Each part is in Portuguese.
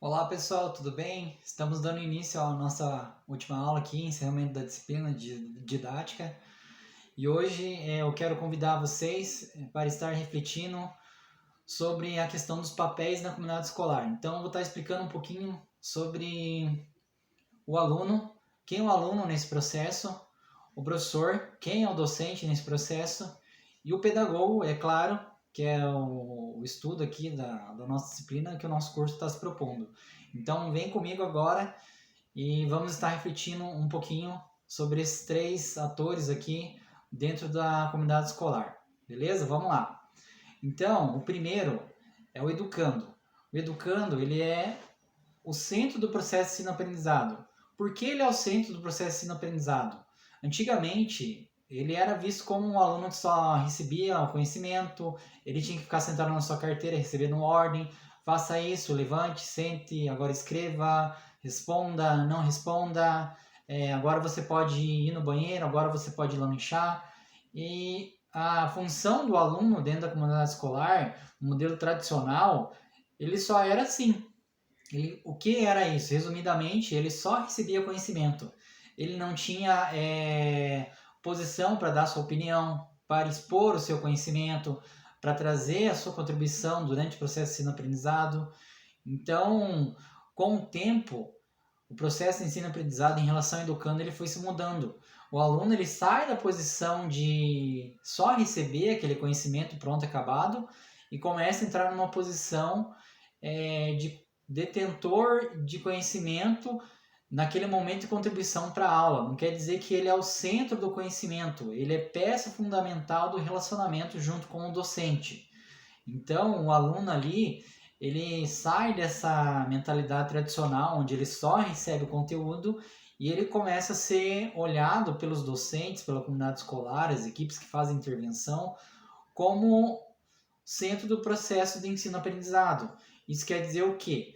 Olá pessoal, tudo bem? Estamos dando início à nossa última aula aqui, encerramento da disciplina de didática. E hoje eu quero convidar vocês para estar refletindo sobre a questão dos papéis na comunidade escolar. Então eu vou estar explicando um pouquinho sobre o aluno, quem é o aluno nesse processo, o professor, quem é o docente nesse processo, e o pedagogo, é claro, que é o estudo aqui da nossa disciplina que o nosso curso está se propondo. Então vem comigo agora e vamos estar refletindo um pouquinho sobre esses três atores aqui dentro da comunidade escolar. Beleza? Vamos lá. Então, o primeiro é o educando. O educando, ele é o centro do processo de ensino-aprendizado. Por que ele é o centro do processo de ensino-aprendizado? Antigamente, ele era visto como um aluno que só recebia o conhecimento, ele tinha que ficar sentado na sua carteira recebendo ordem, faça isso, levante, sente, agora escreva, responda, não responda, agora você pode ir no banheiro, agora você pode ir lanchar. E a função do aluno dentro da comunidade escolar, no modelo tradicional, ele só era assim. O que era isso? Resumidamente, ele só recebia conhecimento. Ele não tinha posição para dar sua opinião, para expor o seu conhecimento, para trazer a sua contribuição durante o processo de ensino-aprendizado. Então, com o tempo, o processo de ensino-aprendizado em relação ao educando ele foi se mudando. O aluno ele sai da posição de só receber aquele conhecimento pronto, acabado, e começa a entrar numa posição de detentor de conhecimento naquele momento de contribuição para a aula. Não quer dizer que ele é o centro do conhecimento, ele é peça fundamental do relacionamento junto com o docente. Então, o aluno ali, ele sai dessa mentalidade tradicional, onde ele só recebe o conteúdo e ele começa a ser olhado pelos docentes, pela comunidade escolar, as equipes que fazem intervenção, como centro do processo de ensino-aprendizado. Isso quer dizer o quê?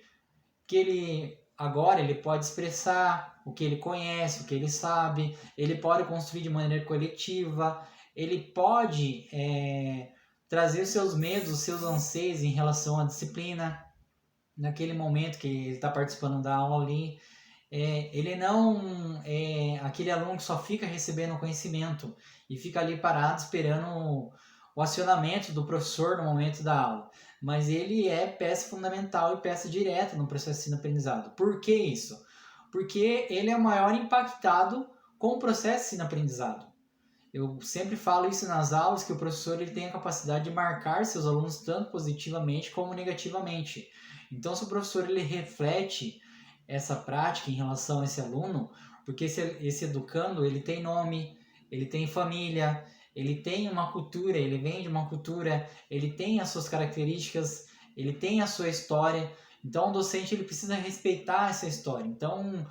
Que ele agora ele pode expressar o que ele conhece, o que ele sabe, ele pode construir de maneira coletiva, ele pode trazer os seus medos, os seus anseios em relação à disciplina, naquele momento que ele está participando da aula ali. Ele não é aquele aluno que só fica recebendo conhecimento e fica ali parado esperando o acionamento do professor no momento da aula, mas ele é peça fundamental e peça direta no processo de ensino-aprendizado. Por que isso? Porque ele é o maior impactado com o processo de ensino-aprendizado. Eu sempre falo isso nas aulas, que o professor ele tem a capacidade de marcar seus alunos tanto positivamente como negativamente. Então, se o professor ele reflete essa prática em relação a esse aluno, porque esse educando ele tem nome, ele tem família, ele tem uma cultura, ele vem de uma cultura, ele tem as suas características, ele tem a sua história. Então, o docente ele precisa respeitar essa história. Então,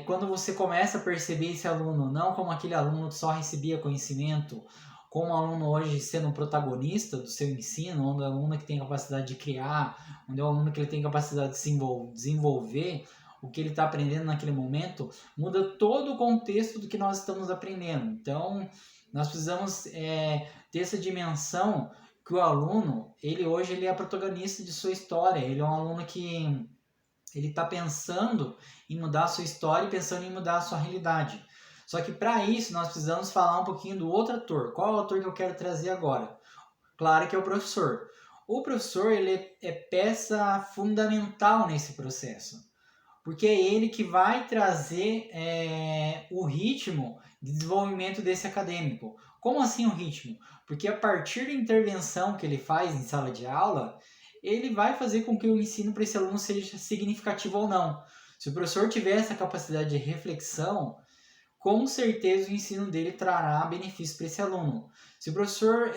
quando você começa a perceber esse aluno não como aquele aluno que só recebia conhecimento, como um aluno hoje sendo um protagonista do seu ensino, onde é um aluno que tem capacidade de criar, onde é um aluno que ele tem capacidade de desenvolver o que ele está aprendendo naquele momento, muda todo o contexto do que nós estamos aprendendo. Então, nós precisamos ter essa dimensão que o aluno, ele hoje ele é protagonista de sua história, ele é um aluno que ele está pensando em mudar a sua história e pensando em mudar a sua realidade. Só que para isso nós precisamos falar um pouquinho do outro ator. Qual é o ator que eu quero trazer agora? Claro que é o professor. O professor ele é peça fundamental nesse processo, porque é ele que vai trazer o ritmo de desenvolvimento desse acadêmico. Como assim o ritmo? Porque a partir da intervenção que ele faz em sala de aula, ele vai fazer com que o ensino para esse aluno seja significativo ou não. Se o professor tiver essa capacidade de reflexão, com certeza o ensino dele trará benefício para esse aluno. Se o professor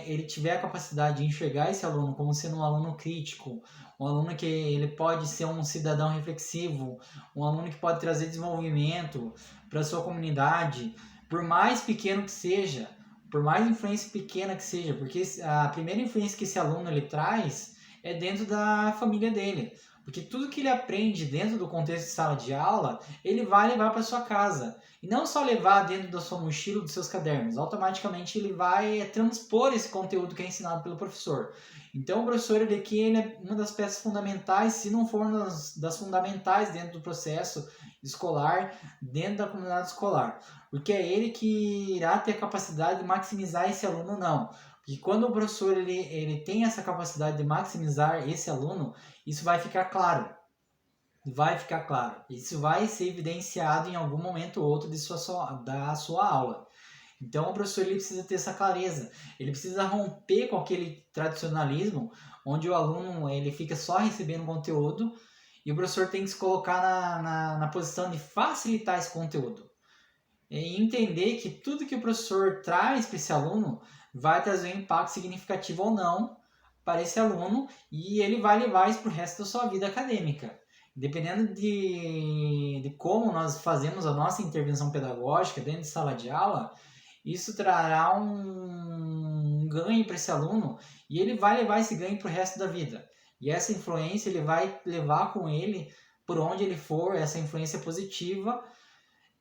ele tiver a capacidade de enxergar esse aluno como sendo um aluno crítico, um aluno que ele pode ser um cidadão reflexivo, um aluno que pode trazer desenvolvimento para a sua comunidade, por mais pequeno que seja, por mais influência pequena que seja, porque a primeira influência que esse aluno ele traz é dentro da família dele. Porque tudo que ele aprende dentro do contexto de sala de aula, ele vai levar para sua casa. E não só levar dentro da sua mochila, dos seus cadernos. Automaticamente ele vai transpor esse conteúdo que é ensinado pelo professor. Então o professor ele aqui ele é uma das peças fundamentais, se não for uma das fundamentais dentro do processo escolar, dentro da comunidade escolar. Porque é ele que irá ter a capacidade de maximizar esse aluno ou não. Porque quando o professor ele tem essa capacidade de maximizar esse aluno, isso vai ficar claro. Vai ficar claro. Isso vai ser evidenciado em algum momento ou outro da sua aula. Então o professor ele precisa ter essa clareza, ele precisa romper com aquele tradicionalismo onde o aluno ele fica só recebendo conteúdo e o professor tem que se colocar na posição de facilitar esse conteúdo. E entender que tudo que o professor traz para esse aluno vai trazer um impacto significativo ou não para esse aluno e ele vai levar isso para o resto da sua vida acadêmica. Dependendo de como nós fazemos a nossa intervenção pedagógica dentro de sala de aula, isso trará um ganho para esse aluno e ele vai levar esse ganho para o resto da vida. E essa influência ele vai levar com ele por onde ele for, essa influência positiva,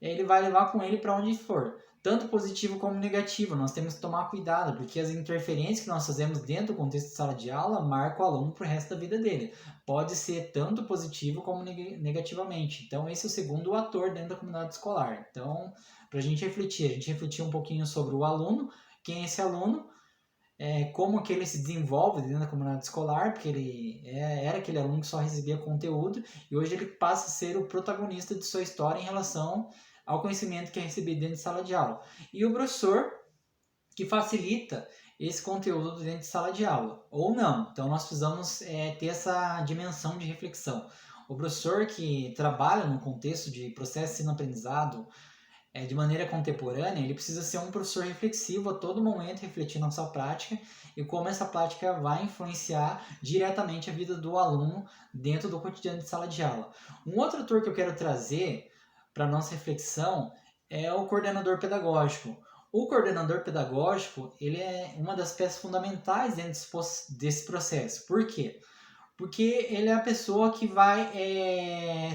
ele vai levar com ele para onde for. Tanto positivo como negativo, nós temos que tomar cuidado, porque as interferências que nós fazemos dentro do contexto de sala de aula marcam o aluno para o resto da vida dele. Pode ser tanto positivo como negativamente. Então, esse é o segundo ator dentro da comunidade escolar. Então, para a gente refletir um pouquinho sobre o aluno, quem é esse aluno, como que ele se desenvolve dentro da comunidade escolar, porque ele era aquele aluno que só recebia conteúdo, e hoje ele passa a ser o protagonista de sua história em relação ao conhecimento que é recebido dentro de sala de aula. E o professor que facilita esse conteúdo dentro de sala de aula, ou não. Então, nós precisamos ter essa dimensão de reflexão. O professor que trabalha no contexto de processo de ensino-aprendizado de maneira contemporânea, ele precisa ser um professor reflexivo a todo momento, refletindo na sua prática e como essa prática vai influenciar diretamente a vida do aluno dentro do cotidiano de sala de aula. Um outro ator que eu quero trazer para a nossa reflexão é o coordenador pedagógico. O coordenador pedagógico ele é uma das peças fundamentais dentro desse processo. Por quê? Porque ele é a pessoa que vai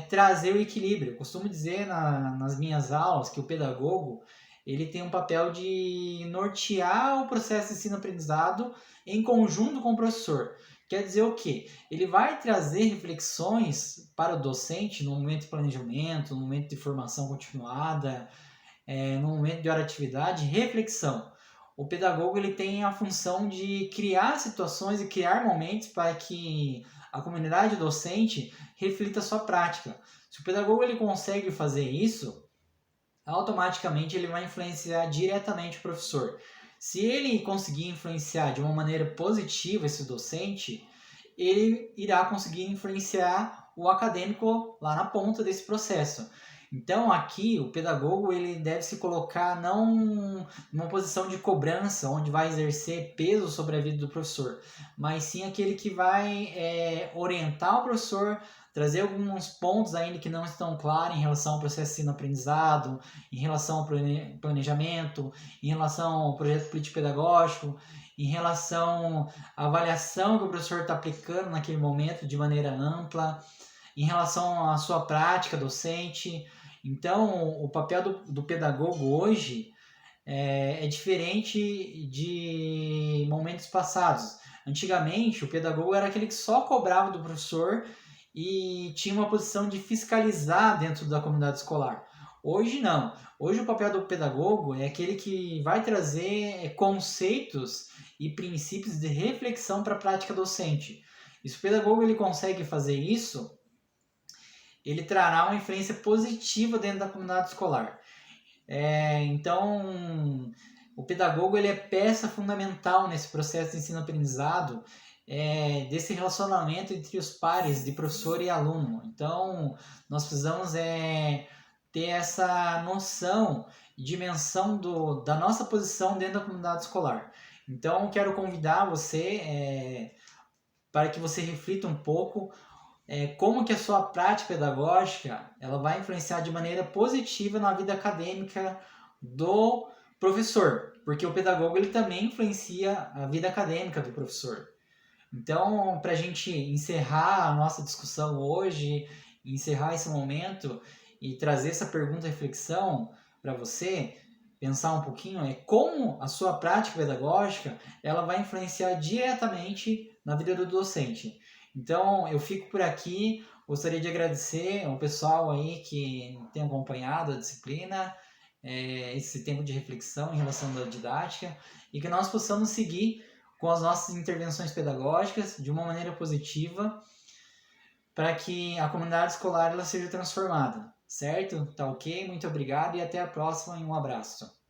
trazer o equilíbrio. Eu costumo dizer nas minhas aulas que o pedagogo ele tem um papel de nortear o processo de ensino-aprendizado em conjunto com o professor. Quer dizer o quê? Ele vai trazer reflexões para o docente no momento de planejamento, no momento de formação continuada, no momento de hora de atividade, reflexão. O pedagogo ele tem a função de criar situações e criar momentos para que a comunidade docente reflita a sua prática. Se o pedagogo ele consegue fazer isso, automaticamente ele vai influenciar diretamente o professor. Se ele conseguir influenciar de uma maneira positiva esse docente, ele irá conseguir influenciar o acadêmico lá na ponta desse processo. Então aqui o pedagogo ele deve se colocar não numa posição de cobrança, onde vai exercer peso sobre a vida do professor, mas sim aquele que vai orientar o professor, trazer alguns pontos ainda que não estão claros em relação ao processo de ensino-aprendizado, em relação ao planejamento, em relação ao projeto político-pedagógico, em relação à avaliação que o professor está aplicando naquele momento de maneira ampla, em relação à sua prática docente. Então, o papel do pedagogo hoje é diferente de momentos passados. Antigamente, o pedagogo era aquele que só cobrava do professor e tinha uma posição de fiscalizar dentro da comunidade escolar. Hoje não. Hoje o papel do pedagogo é aquele que vai trazer conceitos e princípios de reflexão para a prática docente. E se o pedagogo ele consegue fazer isso, ele trará uma influência positiva dentro da comunidade escolar. Então, o pedagogo ele é peça fundamental nesse processo de ensino-aprendizado, desse relacionamento entre os pares de professor e aluno. Então, nós precisamos ter essa noção e dimensão da nossa posição dentro da comunidade escolar. Então, quero convidar você para que você reflita um pouco como que a sua prática pedagógica ela vai influenciar de maneira positiva na vida acadêmica do professor, porque o pedagogo ele também influencia a vida acadêmica do professor. Então, para a gente encerrar a nossa discussão hoje, encerrar esse momento e trazer essa pergunta reflexão para você pensar um pouquinho, como a sua prática pedagógica ela vai influenciar diretamente na vida do docente. Então, eu fico por aqui, gostaria de agradecer ao pessoal aí que tem acompanhado a disciplina, esse tempo de reflexão em relação à didática, e que nós possamos seguir com as nossas intervenções pedagógicas de uma maneira positiva, para que a comunidade escolar ela seja transformada, certo? Tá ok? Muito obrigado e até a próxima e um abraço.